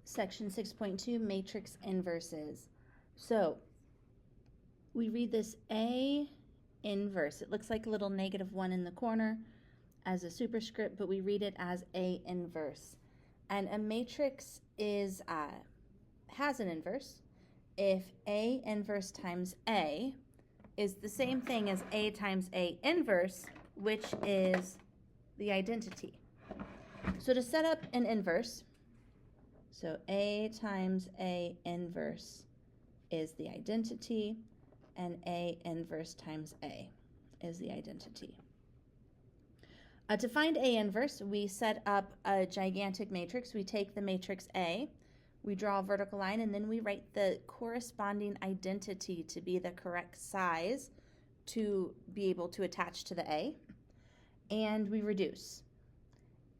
Section 6.2, matrix inverses. So we read this A inverse. It looks like a little -1 in the corner as a superscript, but we read it as A inverse. And a matrix is has an inverse if A inverse times A is the same thing as A times A inverse, which is the identity. So to set up an inverse, so A times A inverse is the identity, and A inverse times A is the identity. To find A inverse, we set up a gigantic matrix. We take the matrix A, we draw a vertical line, and then we write the corresponding identity to be the correct size to be able to attach to the A, and we reduce.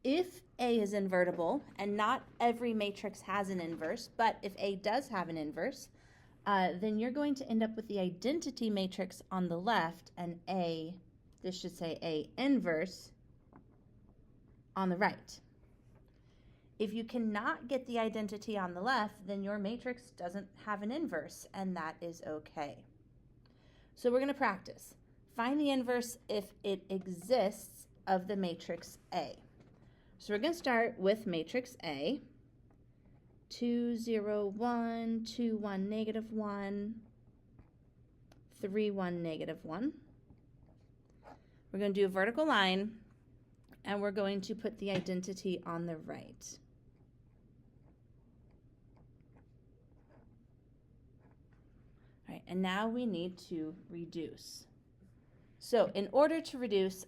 If A is invertible, and not every matrix has an inverse, but if A does have an inverse, then you're going to end up with the identity matrix on the left and A, this should say A inverse, on the right. If you cannot get the identity on the left, then your matrix doesn't have an inverse, and that is okay. So we're going to practice. Find the inverse if it exists of the matrix A. So we're going to start with matrix A. 2, 0, 1, 2, 1, -1, 3, 1, -1. We're going to do a vertical line, and we're going to put the identity on the right. All right, and now we need to reduce. So in order to reduce,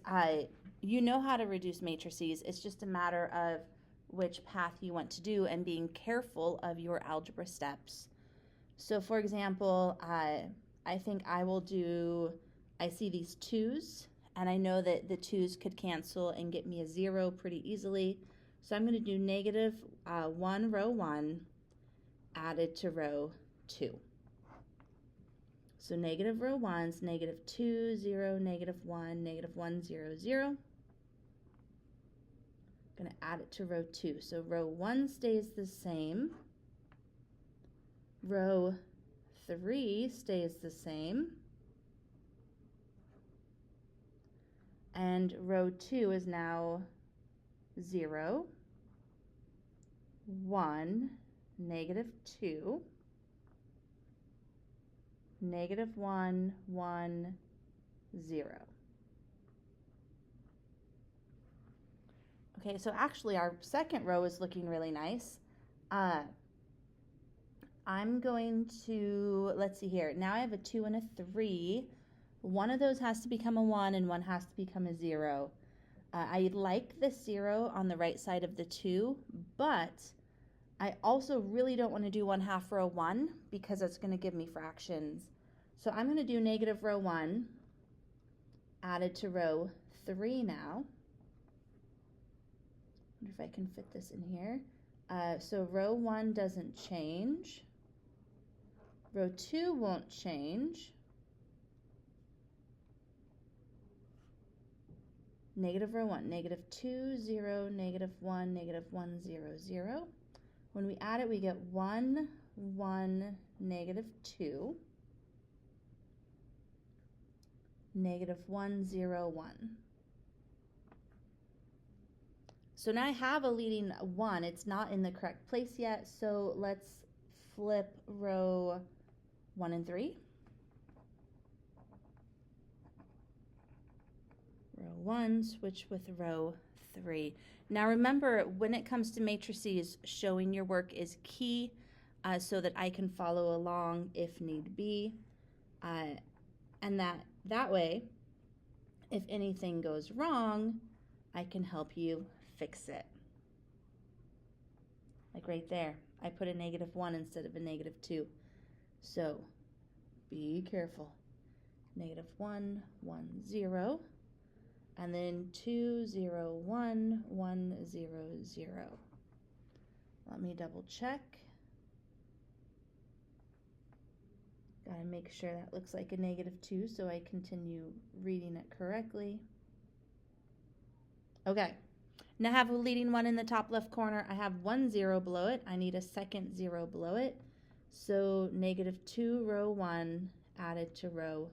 you know how to reduce matrices. It's just a matter of which path you want to do and being careful of your algebra steps. So for example, I think I will do, I see these 2's, and I know that the 2's could cancel and get me a 0 pretty easily. So I'm going to do -1 row 1 added to row 2. So negative row 1's -2, 0, -1, -1, 0, 0. I'm going to add it to row 2. So row 1 stays the same. Row 3 stays the same. And row 2 is now 0, 1, -2, -1, 1, 0. Okay, so actually our second row is looking really nice. I'm going to, let's see here, now I have a 2 and a 3. One of those has to become a 1 and one has to become a 0. I like the 0 on the right side of the 2, but I also really don't want to do 1/2 row 1 because it's going to give me fractions. So I'm going to do negative row 1 added to row 3 now. I wonder if I can fit this in here. So row 1 doesn't change. Row 2 won't change. Negative row 1, -2, 0, -1, -1, 0, 0. When we add it, we get 1, 1, -2, -1, 0, 1. So now I have a leading 1. It's not in the correct place yet, so let's flip row 1 and 3. Row 1, switch with row 3. Now remember, when it comes to matrices, showing your work is key so that I can follow along if need be. And that way, if anything goes wrong, I can help you fix it. Like right there, I put a -1 instead of a -2. So be careful. -1, 1, 0. And then 2, 0, 1, 1, 0, 0. Let me double check. Gotta make sure that looks like a -2 so I continue reading it correctly. Okay, Now I have a leading 1 in the top left corner. I have 1 0 below it. I need a second 0 below it. So -2 row 1 added to row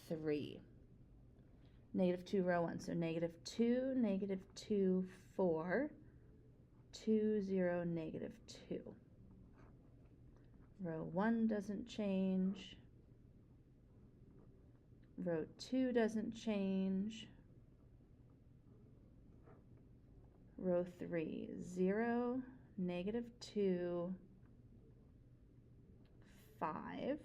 3. -2 row 1. So -2, -2, 4, 2, 0, -2. Row 1 doesn't change. Row 2 doesn't change. Row 3, 0, -2, 5,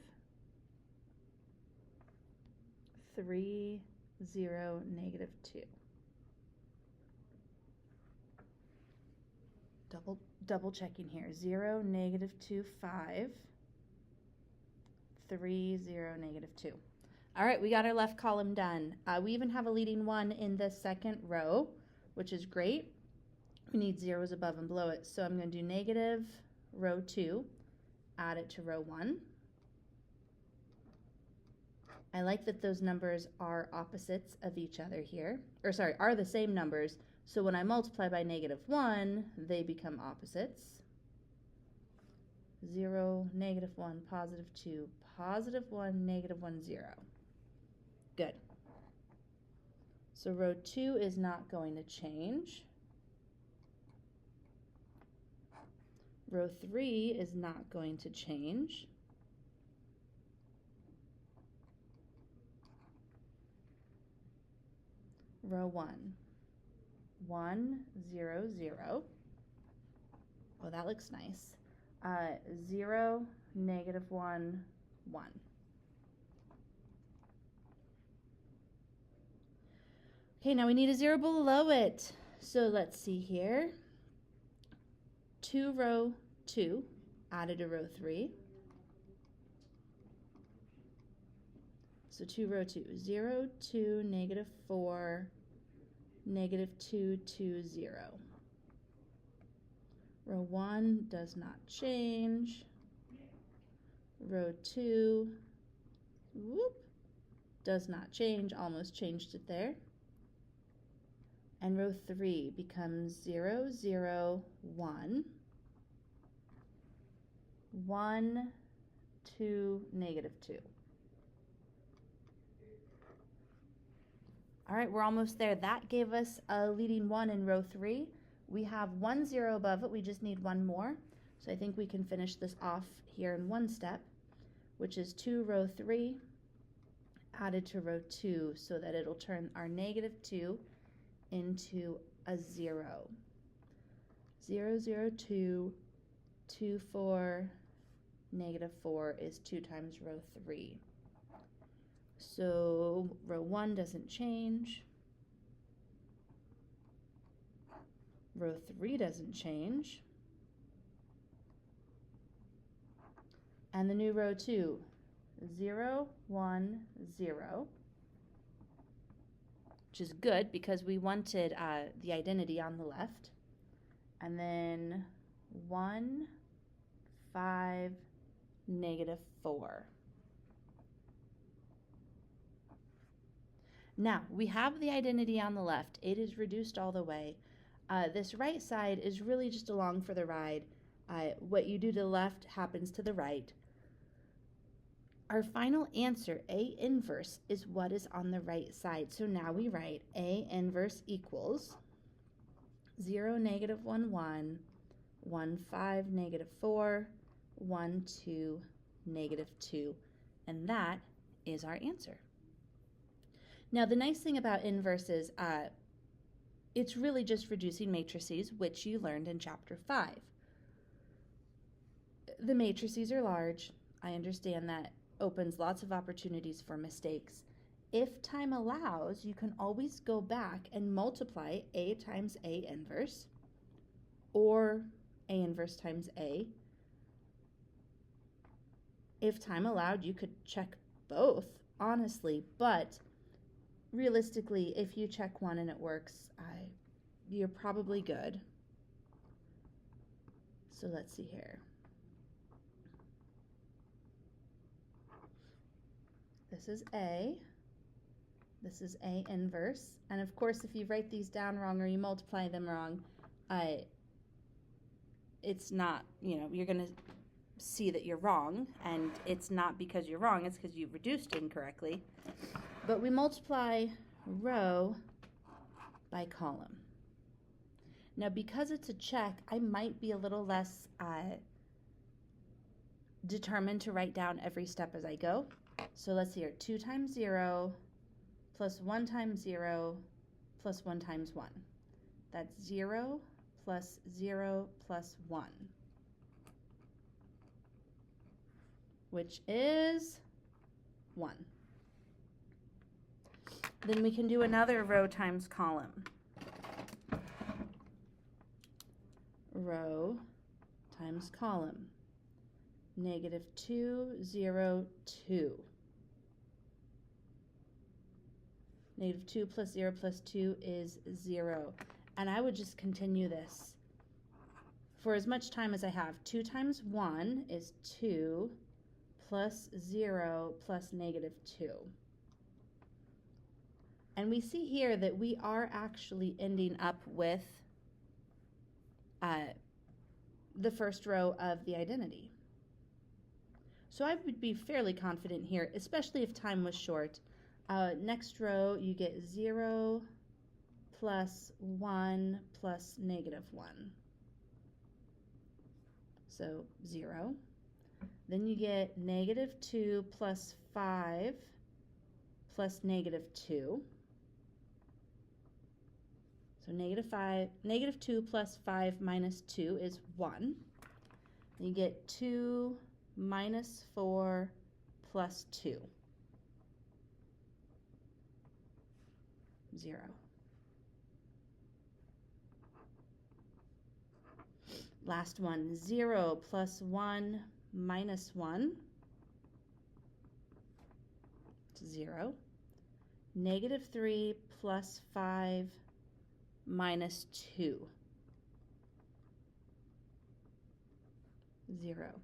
3, 0, -2. Double checking here. 0, -2, 5, 3, 0, -2. All right, we got our left column done. We even have a leading 1 in the second row, which is great. We need zeros above and below it. So I'm going to do negative row 2, add it to row 1. I like that those numbers are opposites of each other here. Or sorry, are the same numbers. So when I multiply by -1, they become opposites. 0, -1, +2, +1, -1, 0. Good. So row 2 is not going to change. Row 3 is not going to change. Row 1, 1, 0, 0. Oh, that looks nice. 0, -1, 1. Okay, now we need a 0 below it. So let's see here. 2 row 2 added to row 3. So 2 row 2, 0, 2, -4, -2, 2, 0. Row 1 does not change. Row 2, whoop, does not change, almost changed it there. And row 3 becomes 0, 0, 1, 1, 2, -2. All right, we're almost there. That gave us a leading 1 in row 3. We have 1 0 above it. We just need one more. So I think we can finish this off here in one step, which is 2 row 3 added to row 2 so that it'll turn our -2 into a 0. 0, 0, 2, 2, 4, -4 is 2 times row 3. So row 1 doesn't change. Row 3 doesn't change. And the new row 2, 0, 1, 0. Which is good because we wanted the identity on the left. And then 1, 5, -4. Now, we have the identity on the left. It is reduced all the way. This right side is really just along for the ride. What you do to the left happens to the right. Our final answer, A inverse, is what is on the right side. So now we write A inverse equals 0, -1, 1, 1, 5, -4, 1, 2, -2. And that is our answer. Now, the nice thing about inverses, it's really just reducing matrices, which you learned in Chapter 5. The matrices are large. I understand that opens lots of opportunities for mistakes. If time allows, you can always go back and multiply A times A inverse or A inverse times A. If time allowed, you could check both, honestly, but realistically, if you check one and it works, you're probably good. So let's see here. This is A. This is A inverse. And of course, if you write these down wrong or you multiply them wrong, it's not, you're going to see that you're wrong, and it's not because you're wrong, it's because you've reduced incorrectly. But we multiply row by column. Now, because it's a check, I might be a little less determined to write down every step as I go. So let's see here, 2 times 0 plus 1 times 0 plus 1 times 1. That's 0 plus 0 plus 1, which is 1. Then we can do another row times column. Row times column. -2, 0, 2. -2 plus 0 plus 2 is 0. And I would just continue this for as much time as I have. 2 times 1 is 2 plus 0 plus -2. And we see here that we are actually ending up with the first row of the identity. So I would be fairly confident here, especially if time was short. Next row, you get 0 plus 1 plus -1. So 0. Then you get -2 plus 5 plus -2. So -2 plus 5 minus 2 is 1. Then you get 2 minus 4 plus 2. 0. Last one, 0 plus 1 minus 1. It's 0. -3 plus 5 minus 2. 0.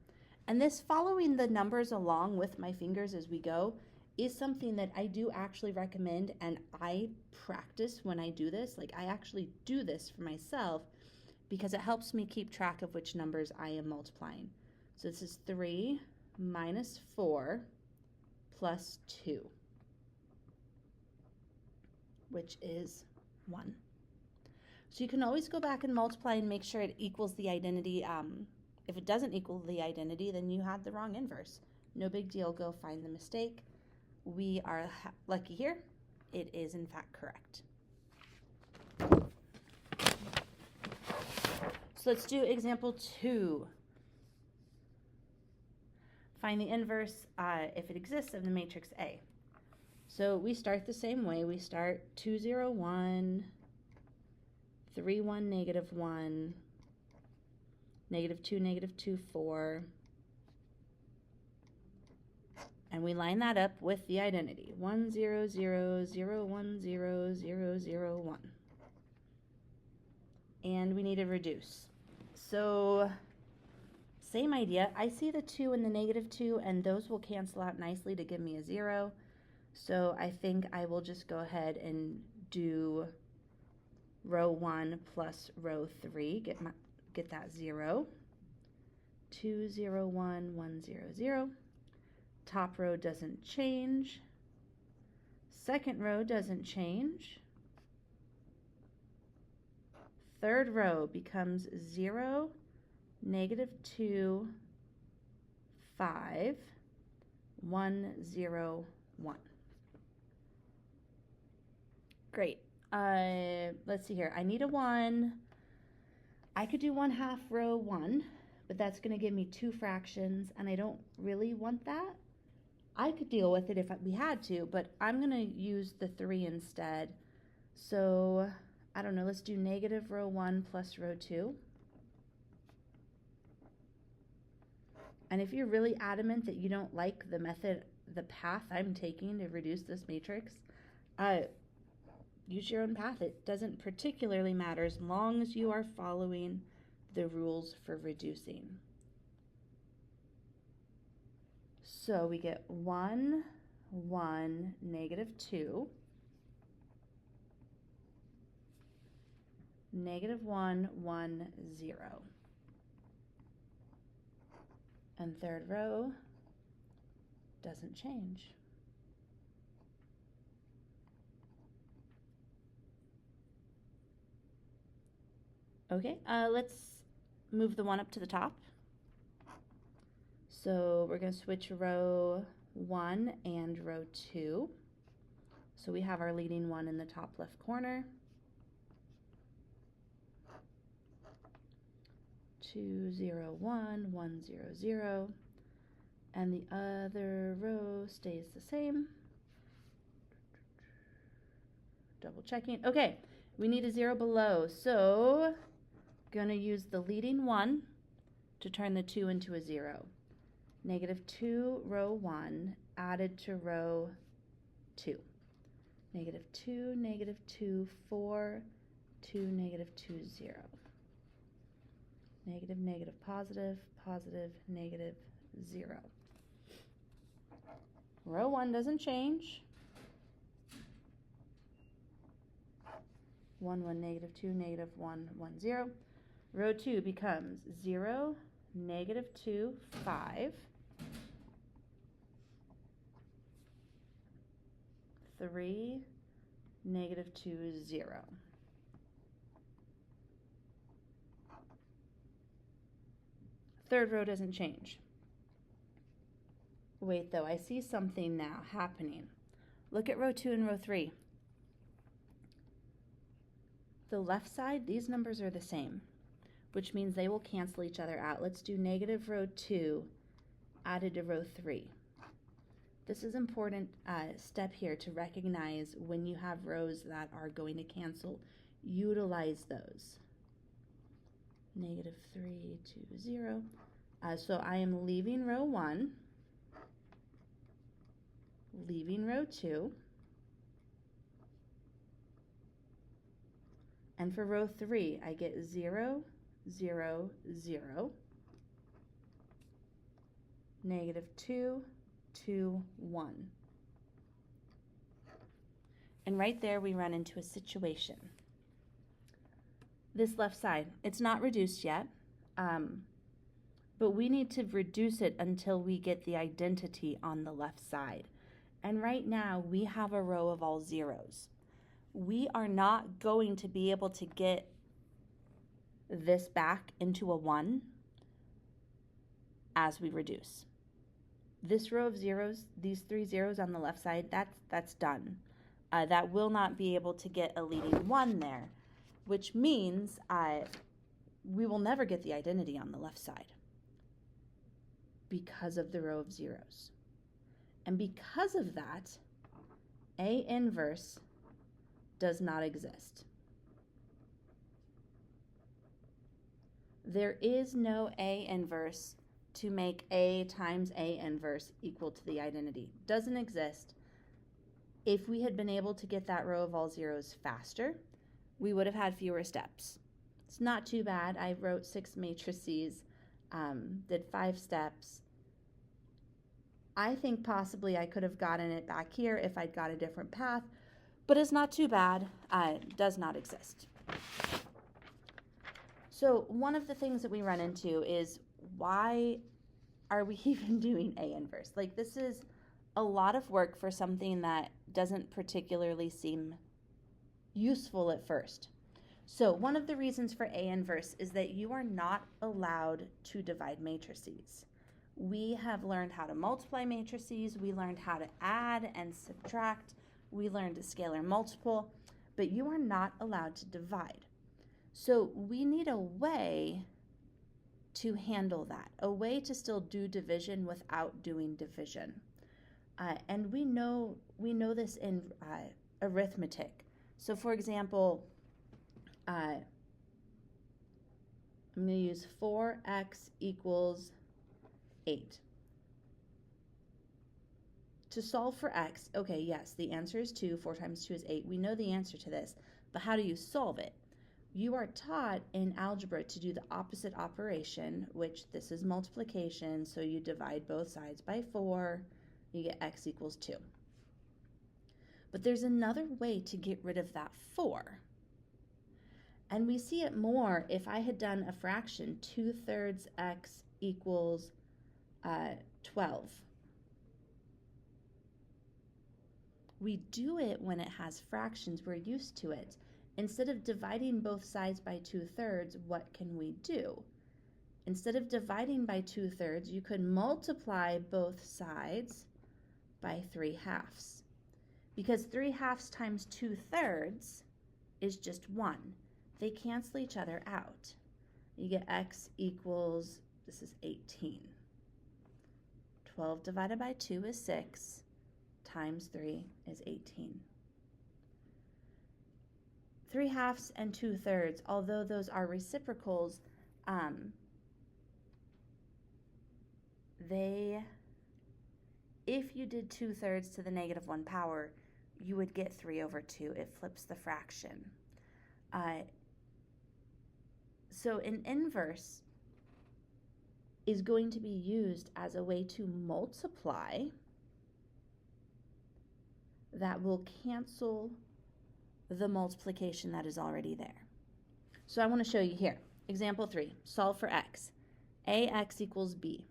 And this following the numbers along with my fingers as we go is something that I do actually recommend, and I practice when I do this. Like, I actually do this for myself because it helps me keep track of which numbers I am multiplying. So this is 3 minus 4 plus 2, which is 1. So you can always go back and multiply and make sure it equals the identity. If it doesn't equal the identity, then you had the wrong inverse. No big deal, go find the mistake. We are lucky here. It is in fact correct. So let's do example 2. Find the inverse, if it exists, of the matrix A. So we start the same way. We start 2, 0, 1, 3, 1, -1, -2, -2, 4. And we line that up with the identity. 1, 0, 0, 0, 1, 0, 0, 0, 1. And we need to reduce. So same idea. I see the 2 and the -2, and those will cancel out nicely to give me a 0. So I think I will just go ahead and do row 1 plus row 3. Get that 0. 2, 0, 1, 1, 0, 0. Top row doesn't change. Second row doesn't change. Third row becomes 0, -2, 5, 1, 0, 1. Great. Let's see here. I need a 1. I could do 1/2 row 1, but that's going to give me 2 fractions, and I don't really want that. I could deal with it if we had to, but I'm going to use the 3 instead. So, I don't know, let's do negative row 1 plus row 2. And if you're really adamant that you don't like the method, the path I'm taking to reduce this matrix, use your own path. It doesn't particularly matter as long as you are following the rules for reducing. So we get 1, 1, -2. negative 1, 1, 0. And third row doesn't change. Okay, let's move the 1 up to the top. So we're going to switch row 1 and row 2. So we have our leading 1 in the top left corner. 2, 0, 1, 1, 0, 0. And the other row stays the same. Double checking. Okay, we need a 0 below. So going to use the leading 1 to turn the 2 into a 0. Negative 2, row 1, added to row 2. Negative 2, negative 2, 4, 2, negative 2, 0. Negative, negative, positive, positive, negative, 0. Row 1 doesn't change. 1, 1, negative 2, negative 1, 1, 0. Row 2 becomes 0, negative 2, 5. 3, negative 2, 0. Third row doesn't change. Wait though, I see something now happening. Look at row 2 and row 3. The left side, these numbers are the same, which means they will cancel each other out. Let's do negative row 2 added to row 3. This is an important step here to recognize when you have rows that are going to cancel. Utilize those. Negative 3, 2, 0. So I am leaving row 1, leaving row 2, and for row 3 I get 0, 0, 0, negative 2, 2, 1. And right there we run into a situation. This left side, it's not reduced yet, but we need to reduce it until we get the identity on the left side. And right now we have a row of all zeros. We are not going to be able to get this back into a 1 as we reduce. This row of zeros, these 3 zeros on the left side, that's done. That will not be able to get a leading 1 there, which means we will never get the identity on the left side because of the row of zeros. And because of that, A inverse does not exist. There is no A inverse to make A times A inverse equal to the identity. Doesn't exist. If we had been able to get that row of all zeros faster, we would have had fewer steps. It's not too bad. I wrote 6 matrices, did 5 steps. I think possibly I could have gotten it back here if I'd got a different path, but it's not too bad. It does not exist. So one of the things that we run into is, why are we even doing A inverse? Like, this is a lot of work for something that doesn't particularly seem useful at first. So one of the reasons for A inverse is that you are not allowed to divide matrices. We have learned how to multiply matrices, we learned how to add and subtract, we learned a scalar multiple, but you are not allowed to divide. So we need a way to handle that, a way to still do division without doing division. And we know this in arithmetic. So for example, I'm going to use 4x equals 8. To solve for x, okay, yes, the answer is 2. 4 times 2 is 8. We know the answer to this, but how do you solve it? You are taught in algebra to do the opposite operation, which this is multiplication, so you divide both sides by 4, you get x equals 2. But there's another way to get rid of that 4. And we see it more if I had done a fraction, 2/3 x equals 12. We do it when it has fractions. We're used to it. Instead of dividing both sides by 2/3, what can we do? Instead of dividing by 2/3, you could multiply both sides by 3/2. Because 3/2 times 2/3 is just 1. They cancel each other out. You get x equals, this is 18. 12 divided by 2 is 6, times 3 is 18. 3/2 and 2/3, although those are reciprocals, if you did 2/3 to the -1 power, you would get 3/2. It flips the fraction. So an inverse is going to be used as a way to multiply that will cancel the multiplication that is already there. So I want to show you here. Example 3, solve for x. Ax equals b.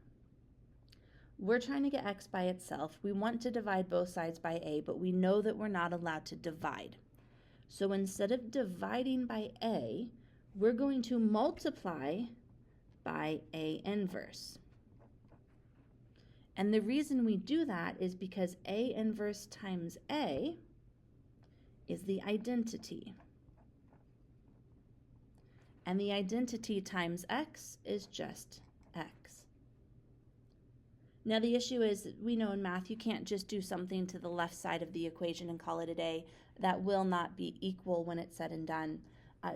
We're trying to get x by itself. We want to divide both sides by a, but we know that we're not allowed to divide. So instead of dividing by a, we're going to multiply by a inverse. And the reason we do that is because a inverse times a is the identity. And the identity times x is just x. Now the issue is, we know in math you can't just do something to the left side of the equation and call it a day. That will not be equal when it's said and done.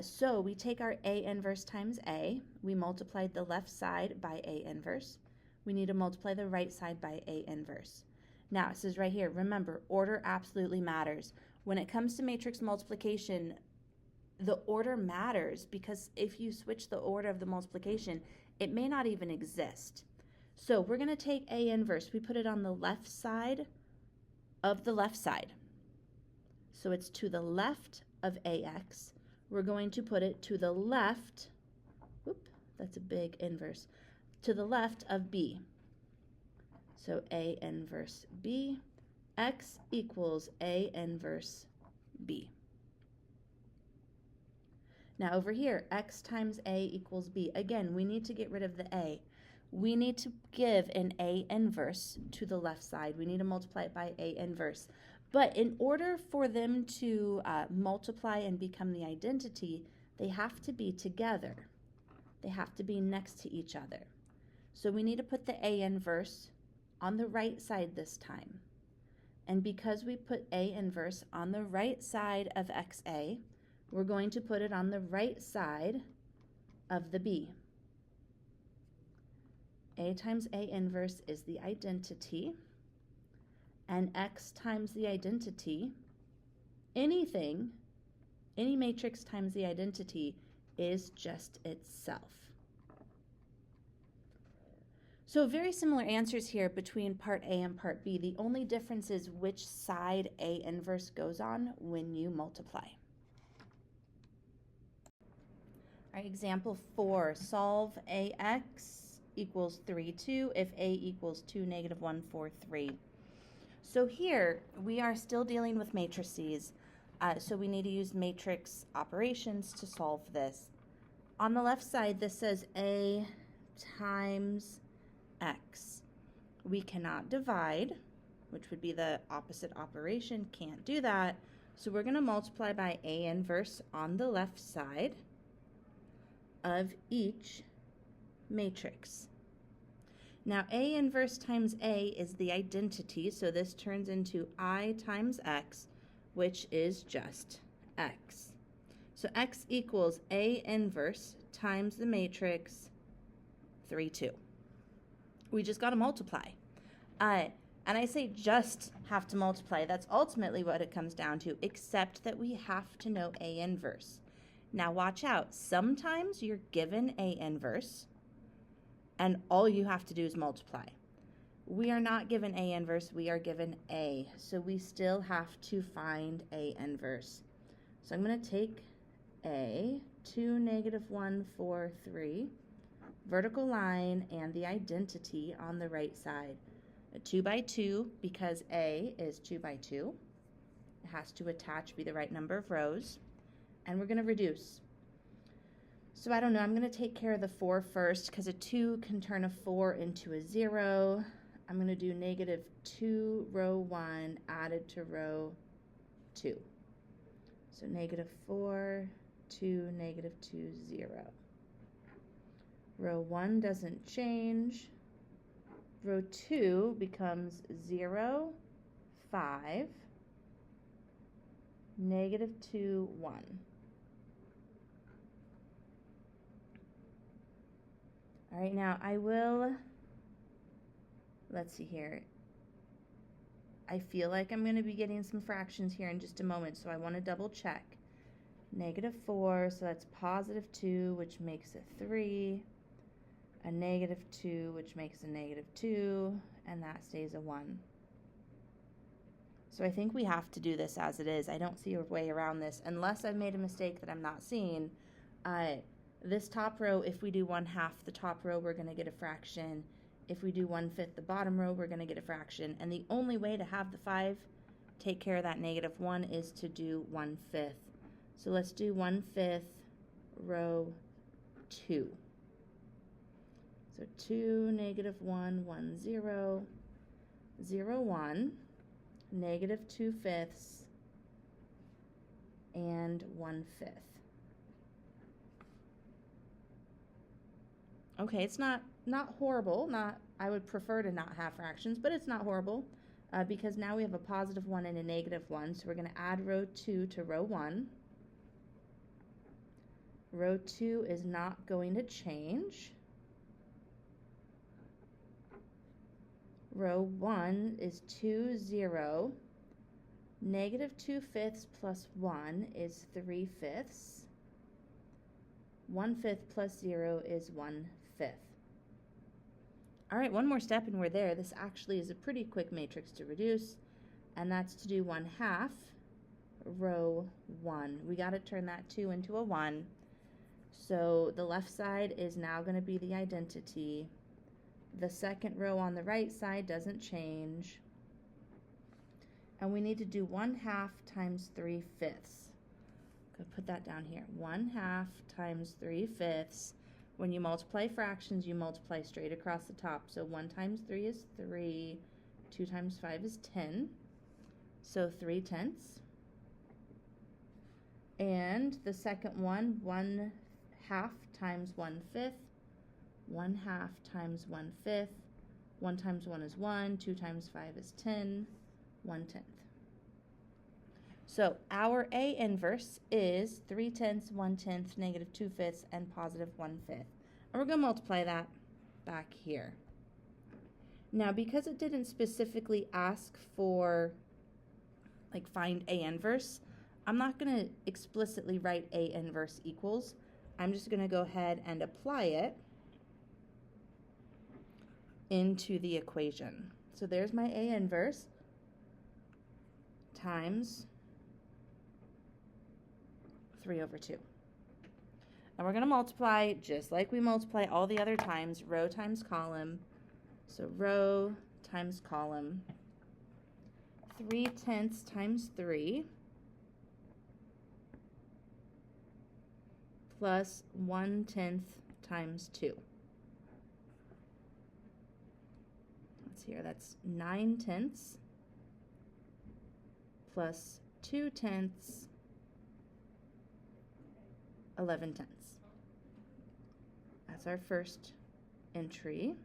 So we take our a inverse times a, we multiplied the left side by a inverse. We need to multiply the right side by a inverse. Now it says right here, remember, order absolutely matters. When it comes to matrix multiplication, the order matters, because if you switch the order of the multiplication, it may not even exist. So we're going to take a inverse. We put it on the left side of the left side. So it's to the left of ax. We're going to put it to the left, that's a big inverse, to the left of b. So a inverse b, x equals a inverse b. Now over here, x times a equals b. Again, we need to get rid of the a. We need to give an a inverse to the left side. We need to multiply it by a inverse. But in order for them to multiply and become the identity, they have to be together. They have to be next to each other. So we need to put the a inverse on the right side this time. And because we put a inverse on the right side of xa, we're going to put it on the right side of the b. A times a inverse is the identity, and x times the identity, any matrix times the identity is just itself. So very similar answers here between part A and part B. The only difference is which side a inverse goes on when you multiply. All right, example 4, solve ax equals 3, 2 if a equals 2, -1, 4, 3. So here we are still dealing with matrices, so we need to use matrix operations to solve this. On the left side, this says a times x. We cannot divide, which would be the opposite operation, can't do that. So we're going to multiply by a inverse on the left side of each matrix. Now a inverse times a is the identity, so this turns into I times x, which is just x. So x equals a inverse times the matrix 3, 2. We just got to multiply. And I say just have to multiply. That's ultimately what it comes down to, except that we have to know a inverse. Now watch out. Sometimes you're given a inverse, and all you have to do is multiply. We are not given a inverse, we are given a. So we still have to find a inverse. So I'm going to take a 2, negative 1, 4, 3. Vertical line and the identity on the right side. A 2 by 2, because A is 2 by 2. It has to attach, be the right number of rows. And we're going to reduce. So I don't know, I'm going to take care of the 4 first, because a 2 can turn a 4 into a 0. I'm going to do negative 2, row 1, added to row 2. So negative 4, 2, negative 2, 0. Row 1 doesn't change. Row 2 becomes 0, 5, negative 2, 1. All right, now I will, let's see here. I feel like I'm going to be getting some fractions here in just a moment, so I want to double check. Negative 4, so that's positive 2, which makes a 3. A negative 2, which makes a negative 2, and that stays a 1. So I think we have to do this as it is. I don't see a way around this, unless I've made a mistake that I'm not seeing. This top row, if we do 1/2 the top row, we're going to get a fraction. If we do 1/5 the bottom row, we're going to get a fraction. And the only way to have the 5 take care of that negative 1 is to do 1/5. So let's do 1/5 row 2. So 2, negative 1, 1, 0, 0, 1, negative 2/5, and 1/5. Okay, it's not horrible. I would prefer to not have fractions, but it's not horrible because now we have a positive 1 and a negative 1. So we're going to add row 2 to row 1. Row 2 is not going to change. Row 1 is 2, 0. Negative 2/5 plus 1 is 3/5. 1/5 plus 0 is 1/5. All right, one more step and we're there. This actually is a pretty quick matrix to reduce, and that's to do 1/2 row 1. We got to turn that 2 into a 1. So the left side is now going to be the identity. The second row on the right side doesn't change. And we need to do 1/2 times 3/5. Go put that down here. 1/2 times 3/5. When you multiply fractions, you multiply straight across the top. So 1 times 3 is 3. 2 times 5 is 10. So 3/10. And the second one, 1/2 times 1/5. 1/2 times 1/5. 1 times 1 is 1. 2 times 5 is 10. 1/10. So our A inverse is 3/10, 1/10, negative 2/5, and positive 1/5. And we're going to multiply that back here. Now, because it didn't specifically ask for, like, find A inverse, I'm not going to explicitly write A inverse equals. I'm just going to go ahead and apply it into the equation. So there's my A inverse times 3/2. And we're going to multiply just like we multiply all the other times, row times column. So row times column. 3/10 times 3 plus 1/10 times 2. Let's see here, that's 9/10 plus 2/10, 11/10. That's our first entry.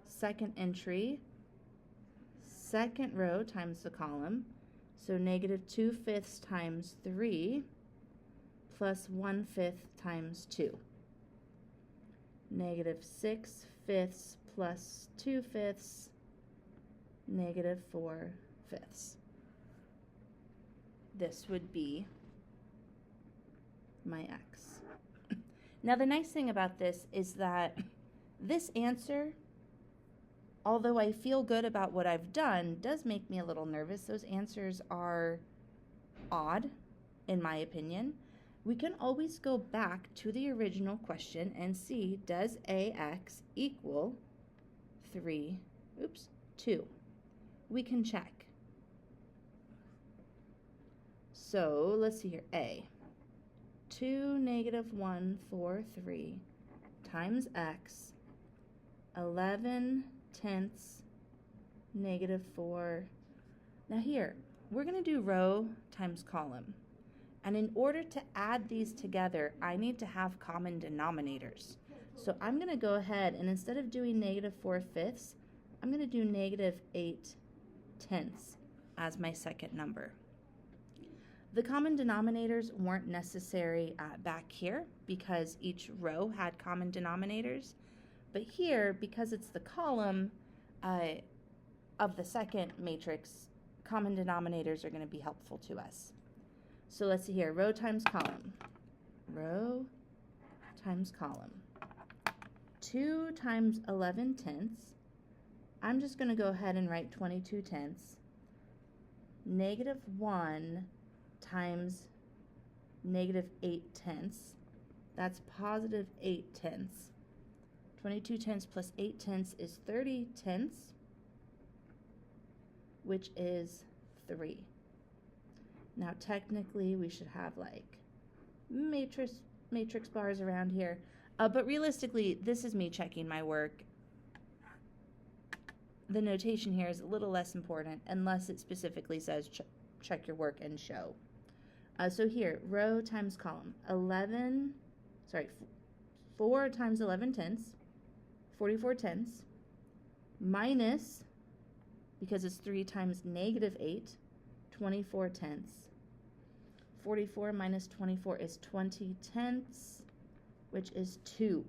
Second entry, second row times the column. So negative 2/5 times 3 plus 1/5 times 2. Negative 6/5 plus 2/5, negative 4/5. This would be my x. Now the nice thing about this is that this answer, although I feel good about what I've done, does make me a little nervous. Those answers are odd, in my opinion. we can always go back to the original question and see, does AX equal 2? We can check. So let's see here, A. 2, -1, 4, 3 times X, 11 tenths, -4. Now here, we're going to do row times column. And in order to add these together, I need to have common denominators. So I'm going to go ahead and instead of doing -4/5, I'm going to do -8 tenths as my second number. The common denominators weren't necessary back here because each row had common denominators. But here, because it's the column of the second matrix, common denominators are going to be helpful to us. So let's see here, row times column. Row times column. 2 times 11 tenths. I'm just going to go ahead and write 22 tenths. -1 times -8 tenths. That's +8 tenths. 22 tenths plus 8 tenths is 30 tenths, which is 3. Now technically we should have like matrix bars around here, but realistically this is me checking my work. The notation here is a little less important unless it specifically says check your work and show. So here, row times column, 4 times 11 tenths, 44 tenths, minus, because it's 3 times -8, 24 tenths. 44 minus 24 is 20 tenths, which is 2.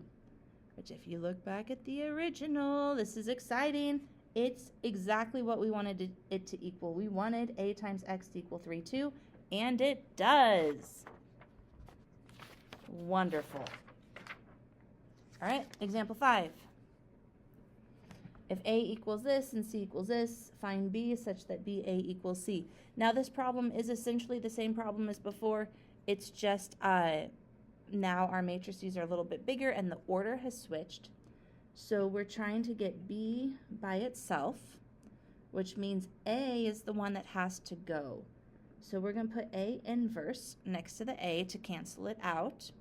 Which if you look back at the original, this is exciting. It's exactly what we wanted it to equal. We wanted A times X to equal 3, 2. And it does. Wonderful. All right, example 5. If A equals this and C equals this, find B such that BA equals C. Now this problem is essentially the same problem as before. It's just now our matrices are a little bit bigger and the order has switched. So we're trying to get B by itself, which means A is the one that has to go. So we're going to put A inverse next to the A to cancel it out.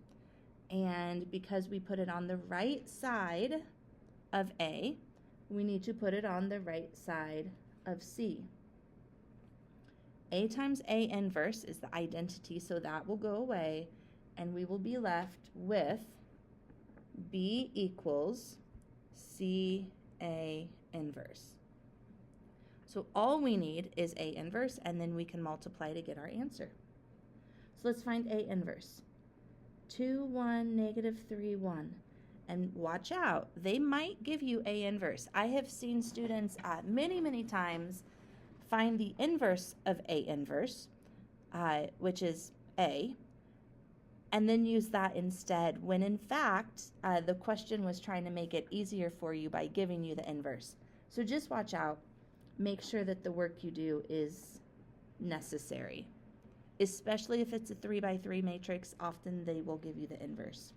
And because we put it on the right side of A, we need to put it on the right side of C. A times A inverse is the identity, so that will go away, and we will be left with B equals CA inverse. So all we need is A inverse, and then we can multiply to get our answer. So let's find A inverse. 2, 1, -3, 1. And watch out, they might give you A inverse. I have seen students many times find the inverse of A inverse, which is A, and then use that instead, when in fact, the question was trying to make it easier for you by giving you the inverse. So just watch out. Make sure that the work you do is necessary. Especially if it's a 3x3 matrix, often they will give you the inverse.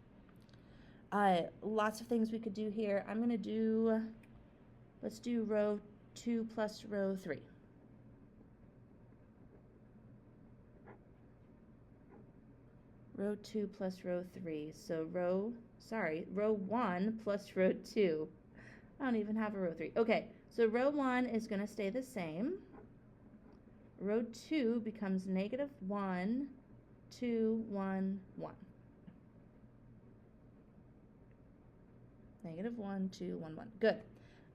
Lots of things we could do here. I'm going to do, let's do row 2 plus row 3. Row 2 plus row 3. So row 1 plus row 2. I don't even have a row 3. Okay, so row 1 is going to stay the same. Row 2 becomes -1, 2, 1, 1. -1, 2, 1, 1. Good.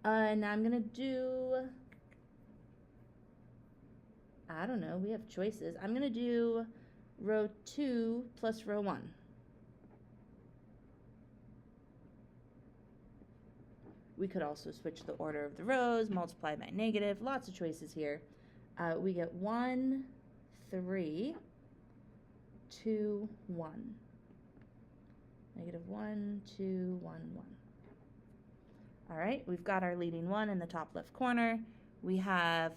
Now I'm going to do, I don't know, we have choices. I'm going to do row 2 plus row 1. We could also switch the order of the rows, multiply by negative, lots of choices here. We get 1, 3, 2, 1. -1, 2, 1, 1. All right, we've got our leading one in the top left corner. We have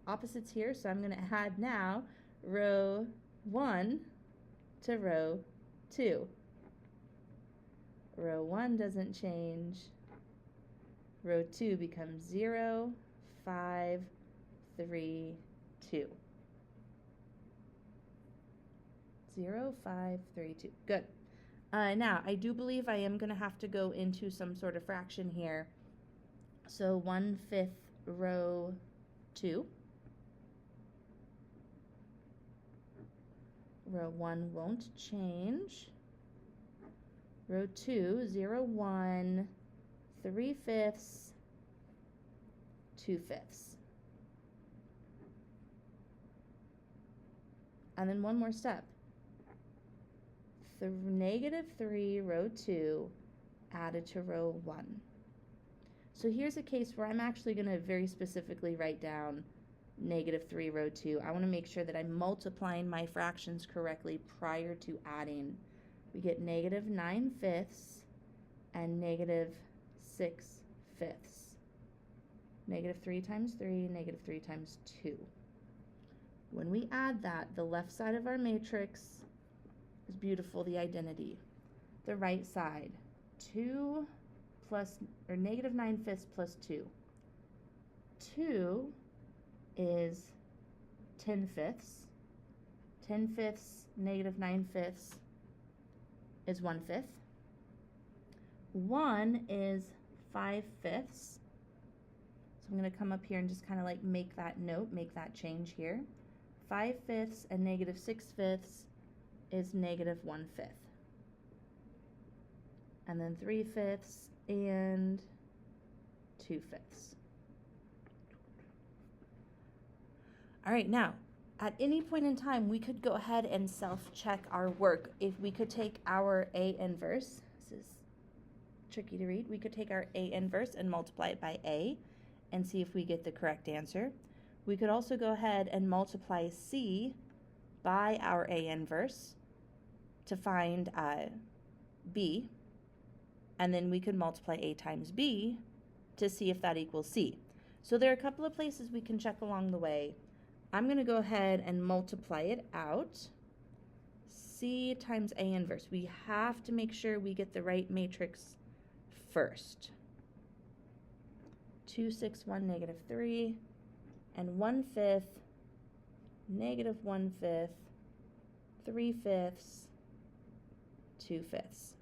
opposites here, so I'm going to add now row 1 to row 2. Row 1 doesn't change. Row 2 becomes 0, 5, 3, 2. 0, 5, 3, 2. Good. Now, I do believe I am going to have to go into some sort of fraction here. So 1/5 row 2. Row 1 won't change. Row 2, 0, 1, 3/5, 2/5. And then one more step. -3 row 2 added to row 1. So here's a case where I'm actually going to very specifically write down -3 row 2. I want to make sure that I'm multiplying my fractions correctly prior to adding. We get -9/5 and -6/5. -3 times 3, -3 times 2. When we add that, the left side of our matrix is beautiful, the identity. The right side, 2 plus, or -9/5 plus 2. 2 is 10/5. 10/5 -9/5 is 1/5. 1 is 5/5. So I'm going to come up here and just kind of like make that note, make that change here. 5/5 and -6/5 is -1/5. And then 3/5 and 2/5. All right, now, at any point in time, we could go ahead and self-check our work. If we could take our A inverse, this is tricky to read, we could take our A inverse and multiply it by A and see if we get the correct answer. We could also go ahead and multiply C by our A inverse to find B, and then we could multiply A times B to see if that equals C. So there are a couple of places we can check along the way. I'm going to go ahead and multiply it out. C times A inverse. We have to make sure we get the right matrix first. 2, 6, 1, -3, and 1/5, -1/5, 3/5, 2/5.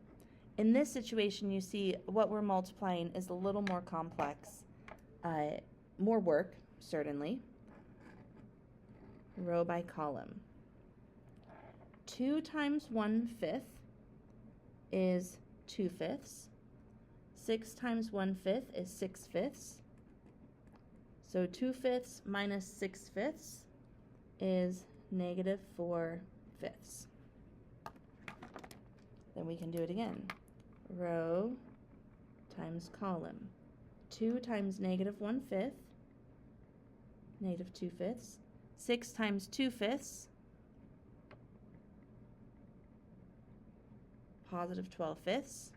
In this situation, you see what we're multiplying is a little more complex. More work, certainly. Row by column. 2 times 1/5 is 2/5. 6 times 1/5 is 6/5. So 2/5 minus 6/5 is -4/5. Then we can do it again. Row times column. 2 times -1/5, -2/5. 6 times 2/5, +12/5.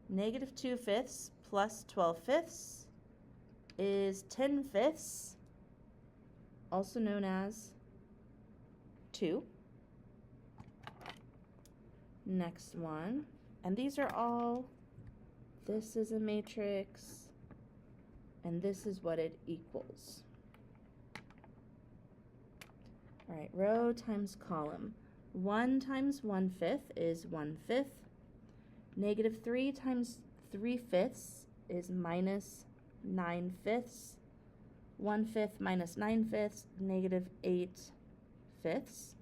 -2/5 plus 12/5 is 10/5, also known as 2. Next one, and these are all, this is a matrix, and this is what it equals. All right, row times column. 1 times 1/5 is 1/5. -3 times 3/5 is -9/5. 1/5 minus 9/5, -8/5.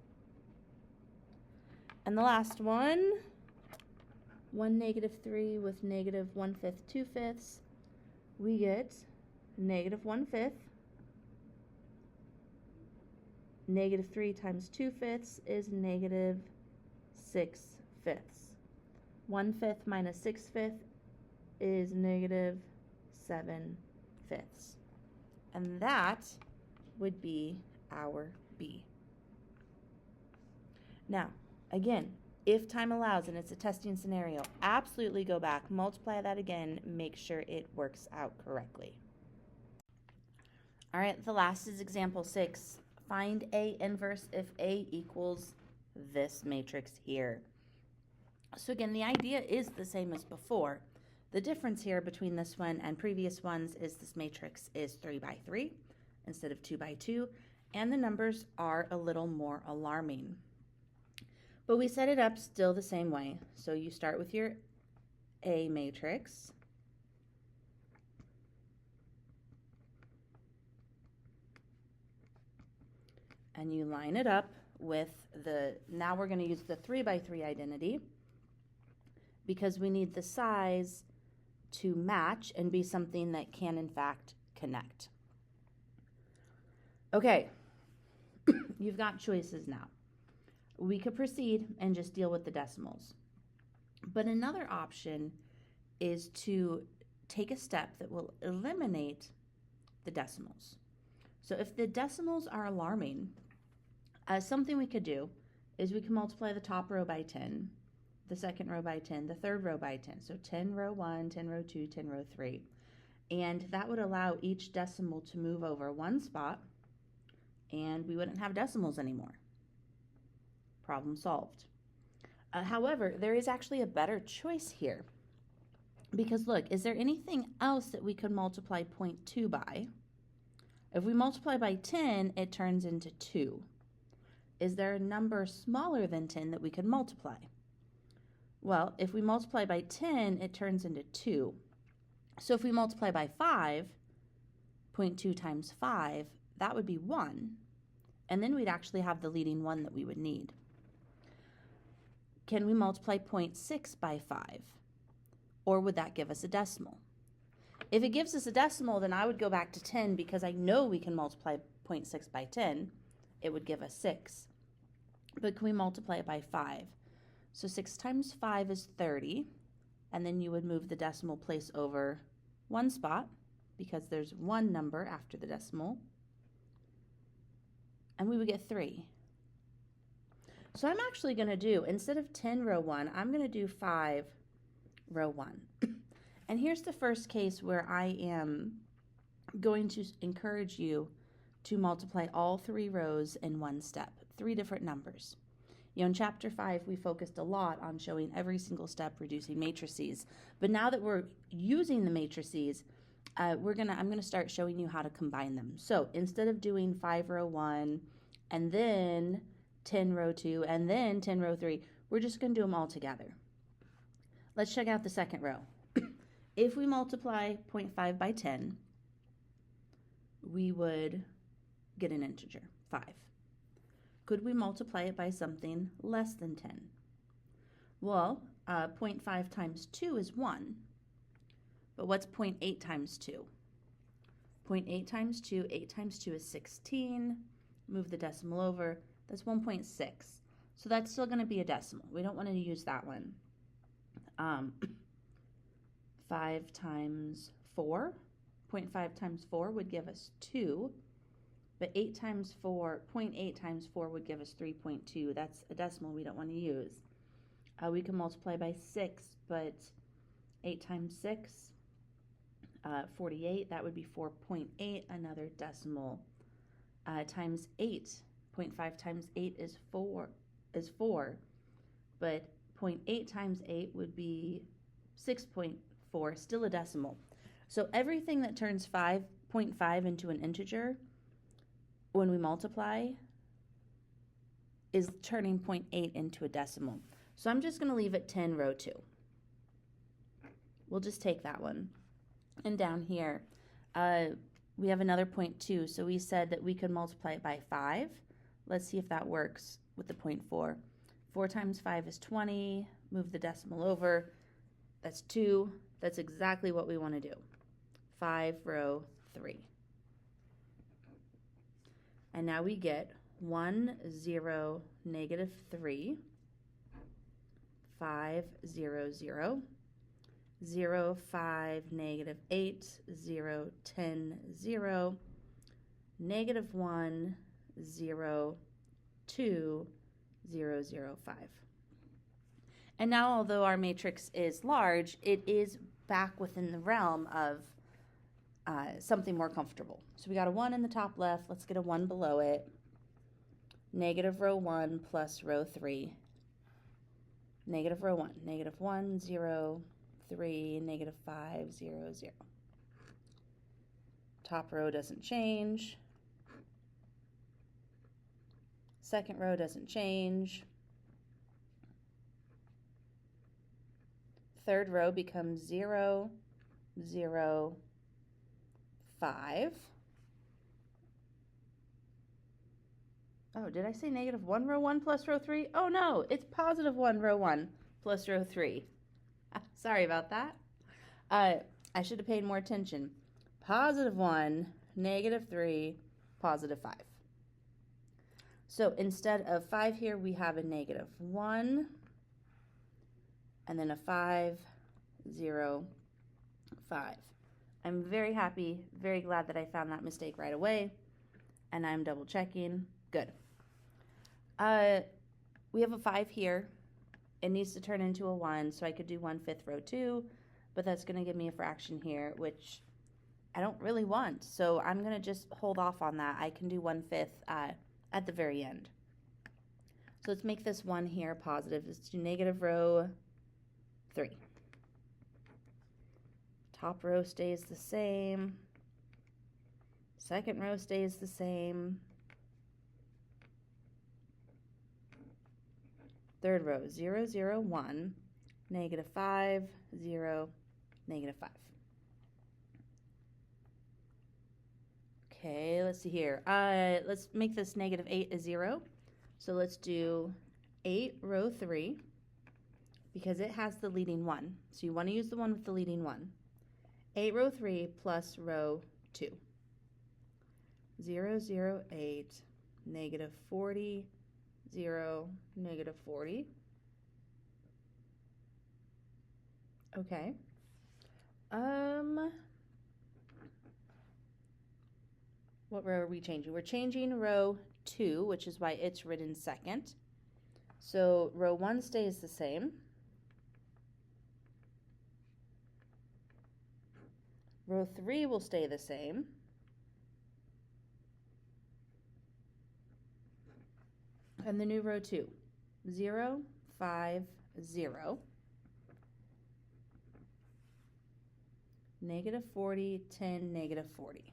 And the last one, 1 -3 with -1/5, 2/5, we get -1/5. -3 times 2/5 is -6/5. 1/5 minus 6/5 is -7/5. And that would be our B. Now, again, if time allows and it's a testing scenario, absolutely go back, multiply that again, make sure it works out correctly. All right, the last is example 6. Find A inverse if A equals this matrix here. So again, the idea is the same as before. The difference here between this one and previous ones is this matrix is 3 by 3 instead of 2 by 2, and the numbers are a little more alarming. But we set it up still the same way. So you start with your A matrix. And you line it up with now we're going to use the 3 by 3 identity because we need the size to match and be something that can in fact connect. Okay, you've got choices now. We could proceed and just deal with the decimals. But another option is to take a step that will eliminate the decimals. So if the decimals are alarming, something we could do is we can multiply the top row by 10, the second row by 10, the third row by 10. So 10 row 1, 10 row 2, 10 row 3. And that would allow each decimal to move over one spot, and we wouldn't have decimals anymore. Problem solved. However, there is actually a better choice here. Because look, is there anything else that we could multiply 0.2 by? If we multiply by 10, it turns into 2. Is there a number smaller than 10 that we could multiply? Well, if we multiply by 10, it turns into 2. So if we multiply by 5, 0.2 times 5, that would be 1. And then we'd actually have the leading 1 that we would need. Can we multiply 0.6 by 5? Or would that give us a decimal? If it gives us a decimal, then I would go back to 10 because I know we can multiply 0.6 by 10. It would give us 6. But can we multiply it by 5? So 6 times 5 is 30. And then you would move the decimal place over one spot because there's one number after the decimal. And we would get 3. So I'm actually going to do, instead of 10 row 1, I'm going to do 5 row 1. And here's the first case where I am going to encourage you to multiply all 3 rows in one step, 3 different numbers. You know, in chapter 5, we focused a lot on showing every single step reducing matrices. But now that we're using the matrices, I'm going to start showing you how to combine them. So instead of doing 5 row 1 and then 10 row 2 and then 10 row 3, we're just going to do them all together. Let's check out the second row. If we multiply 0.5 by 10, we would get an integer, 5. Could we multiply it by something less than 10? Well, 0.5 times 2 is 1. But what's 0.8 times 2? 0.8 times 2, 8 times 2 is 16. Move the decimal over. That's 1.6. So that's still going to be a decimal. We don't want to use that one. 5 times 4. 0.5 times 4 would give us 2. But 8 times 4, 0.8 times 4 would give us 3.2. That's a decimal we don't want to use. We can multiply by 6, but 8 times 6, 48, that would be 4.8, another decimal. Times 8, 0.5 times 8 is 4, but 0.8 times 8 would be 6.4, still a decimal. So everything that turns 5.5 into an integer when we multiply is turning 0.8 into a decimal. So I'm just going to leave it 10 row 2. We'll just take that one. And down here, we have another 0.2. So we said that we could multiply it by 5. Let's see if that works with the 0.4. 4 times 5 is 20. Move the decimal over. That's 2. That's exactly what we want to do. 5 row 3. And now we get 1, 0, negative 3, 5, 0, 0, 0, 5, negative 8, 0, 10, 0, negative 1, 0, 2, 0, 0, 5. And now, although our matrix is large, it is back within the realm of something more comfortable. So we got a 1 in the top left. Let's get a 1 below it. negative row 1 plus row 3. Negative row 1, negative 1, 0, 3, negative 5, 0, 0. Top row doesn't change. Second row doesn't change. Third row becomes 0, 0, 5. Oh, did I say negative 1 row 1 plus row 3? Oh no, it's positive 1 row 1 plus row 3. Sorry about that. I should have paid more attention. Positive 1, negative 3, positive 5. So instead of 5 here, we have a negative 1, and then a 5, 0, 5. I'm very happy, very glad that I found that mistake right away, and I'm double checking. Good. We have a 5 here. It needs to turn into a 1, so I could do 1/5 row 2, but that's going to give me a fraction here, which I don't really want, so I'm going to just hold off on that. I can do 1/5 at the very end. So let's make this 1 here positive. Let's do negative row 3. Top row stays the same. Second row stays the same. Third row, 0, 0, 1, negative 5, 0, negative 5. Okay, let's see here. Let's make this negative 8 a 0. So let's do 8 row 3 because it has the leading 1. So you want to use the one with the leading 1. 8 row 3 plus row 2. 0, 0, 8, negative 40, 0, negative 40. Okay. What row are we changing? We're changing row 2, which is why it's written second. So row 1 stays the same. Row 3 will stay the same. And the new row 2, 0, 5, 0. Negative 40, 10, negative 40.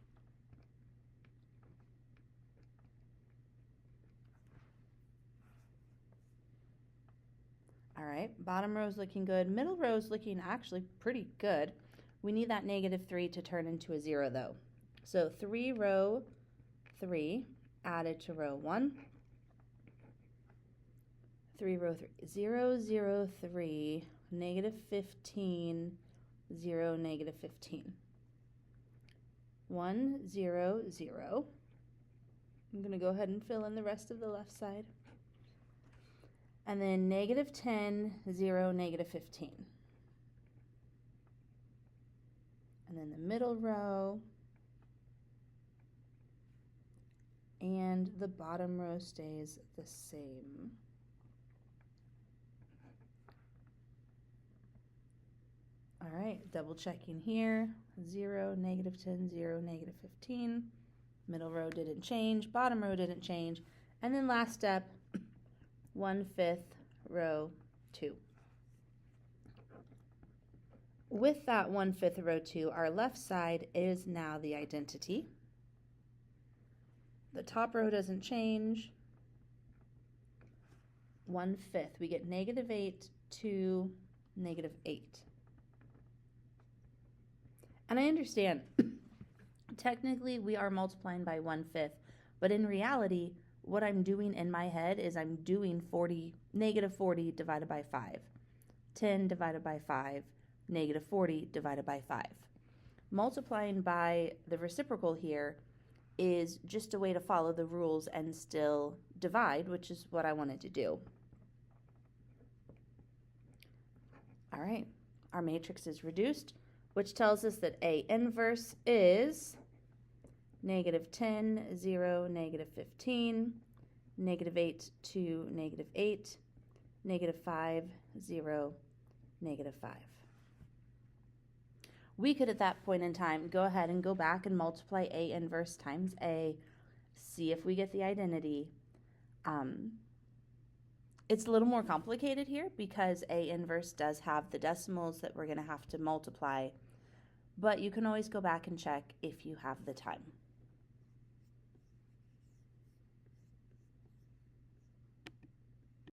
All right, bottom row is looking good. Middle row is looking actually pretty good. We need that negative 3 to turn into a 0 though. So 3 row 3 added to row 1. 3 row 3, 0, 0, 3, negative 15, 0, negative 15. 1, 0, 0. I'm going to go ahead and fill in the rest of the left side. And then negative 10, 0, negative 15. And then the middle row. And the bottom row stays the same. All right, double checking here. 0, negative 10, 0, negative 15. Middle row didn't change, bottom row didn't change. And then last step, 1/5 row 2. With that 1/5 row 2, our left side is now the identity. The top row doesn't change. 1/5, we get negative 8 to negative 8. And I understand, technically we are multiplying by 1/5, but in reality, what I'm doing in my head is I'm doing negative 40 divided by 5, 10 divided by 5, negative 40 divided by 5. Multiplying by the reciprocal here is just a way to follow the rules and still divide, which is what I wanted to do. All right, our matrix is reduced, which tells us that A inverse is negative 10, 0, negative 15, negative 8 to negative 8, negative 5, 0, negative 5. We could at that point in time go ahead and go back and multiply A inverse times A, see if we get the identity. It's a little more complicated here because A inverse does have the decimals that we're going to have to multiply, but you can always go back and check if you have the time.